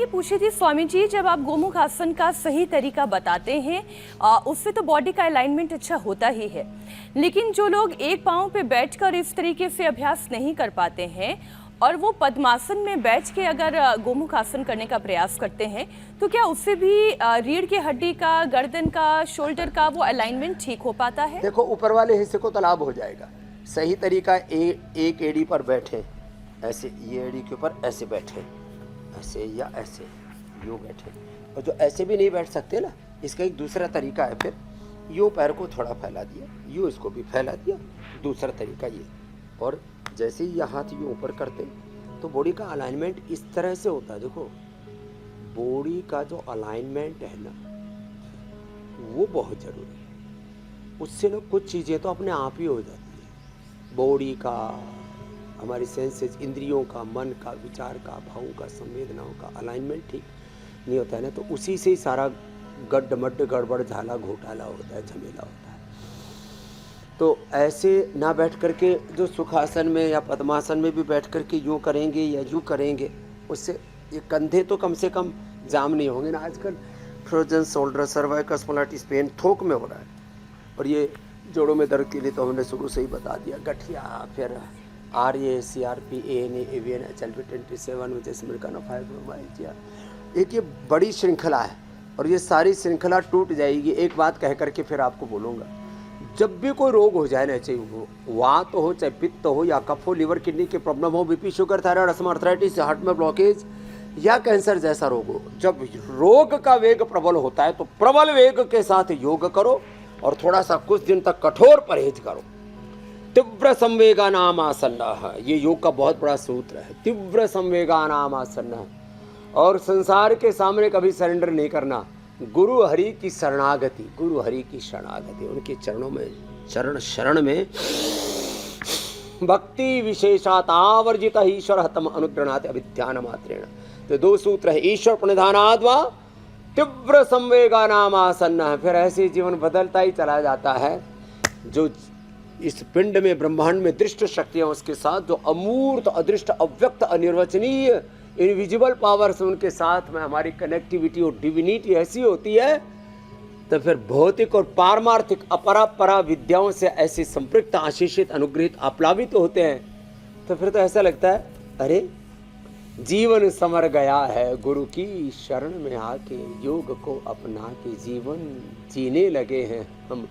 ये पूछी थी स्वामी जी, जब आप गोमुख आसन का सही तरीका बताते हैं उससे तो बॉडी का अलाइनमेंट अच्छा होता ही है, लेकिन जो लोग एक पाँव पे बैठकर इस तरीके से अभ्यास नहीं कर पाते हैं और वो पद्मासन में बैठ के अगर गोमुख आसन करने का प्रयास करते हैं, तो क्या उससे भी रीढ़ की हड्डी का, गर्दन का, शोल्डर का वो अलाइनमेंट ठीक हो पाता है? देखो, ऊपर वाले हिस्से को तो लाभ हो जाएगा। सही तरीका एक एड़ी पर बैठे, ऐसे, ये एड़ी के ऊपर ऐसे बैठे, ऐसे या ऐसे, यूँ बैठे। और जो ऐसे भी नहीं बैठ सकते ना, इसका एक दूसरा तरीका है, फिर यूँ पैर को थोड़ा फैला दिया, यूँ इसको भी फैला दिया, दूसरा तरीका ये। और जैसे ही यह हाथ यूँ ऊपर करते तो बॉडी का अलाइनमेंट इस तरह से होता है। देखो, बॉडी का जो अलाइनमेंट है ना, वो बहुत ज़रूरी है। उससे ना कुछ चीज़ें तो अपने आप ही हो जाती है। बॉडी का, हमारी सेंसेस, इंद्रियों का, मन का, विचार का, भावों का, संवेदनाओं का अलाइनमेंट ठीक नहीं होता है ना, तो उसी से ही सारा गड्ढ गड़बड़ झाला घोटाला होता है, झमेला होता है। तो ऐसे ना बैठ करके, जो सुखासन में या पद्मासन में भी बैठ करके यूँ करेंगे या यूँ करेंगे, उससे ये कंधे तो कम से कम जाम नहीं होंगे ना। आजकल frozen shoulder, cervical spondylitis pain थोक में हो रहा है, और ये जोड़ों में दर्द के लिए तो हमने शुरू से ही बता दिया, गठिया, फिर RA, CRP, ANA, AVN, HLP 27, जैसे फाइब्रोमाइल्जिया। एक ये बड़ी श्रृंखला है, और ये सारी श्रृंखला टूट जाएगी। एक बात कह करके फिर आपको बोलूँगा, जब भी कोई रोग हो जाए ना, चाहे वो वात हो, चाहे पित्त हो, या कफ हो, लिवर किडनी की प्रॉब्लम हो, BP, sugar, thyroid, asthma, arthritis, heart में ब्लॉकेज या कैंसर जैसा रोग हो, जब रोग का वेग प्रबल होता है तो प्रबल वेग के साथ योग करो, और थोड़ा सा कुछ दिन तक कठोर परहेज करो। तीव्र संवेगा नाम आसन्न, ये योग का बहुत बड़ा सूत्र है। तीव्र संवेगा नाम आसन्न, और संसार के सामने कभी सरेंडर नहीं करना। गुरु हरि की शरणागति, गुरु हरि की शरणागति, उनके चरणों में, शरण में भक्ति विशेषातावर्जित ईश्वर हतम अनुग्रहणाति अभिध्यान मात्रेण। तो दो सूत्र है, ईश्वर प्रणिधानाद्वा तीव्र संवेगा नाम आसन्न। फिर ऐसे जीवन बदलता ही चला जाता है। जो इस पिंड में, ब्रह्मांड में दृष्ट शक्तियां, उसके साथ जो अमूर्त, अदृष्ट, अव्यक्त, अनिर्वचनीय इनविजिबल पावर्स, उनके साथ में हमारी कनेक्टिविटी और डिविनिटी ऐसी होती है, तो फिर भौतिक और पारमार्थिक अपरा विद्याओं से ऐसे संपृक्त, आशीषित, अनुग्रहित, आप्लावित होते हैं। तो फिर तो ऐसा लगता है, अरे जीवन समर गया है, गुरु की शरण में आके योग को अपना के जीवन जीने लगे हैं हम।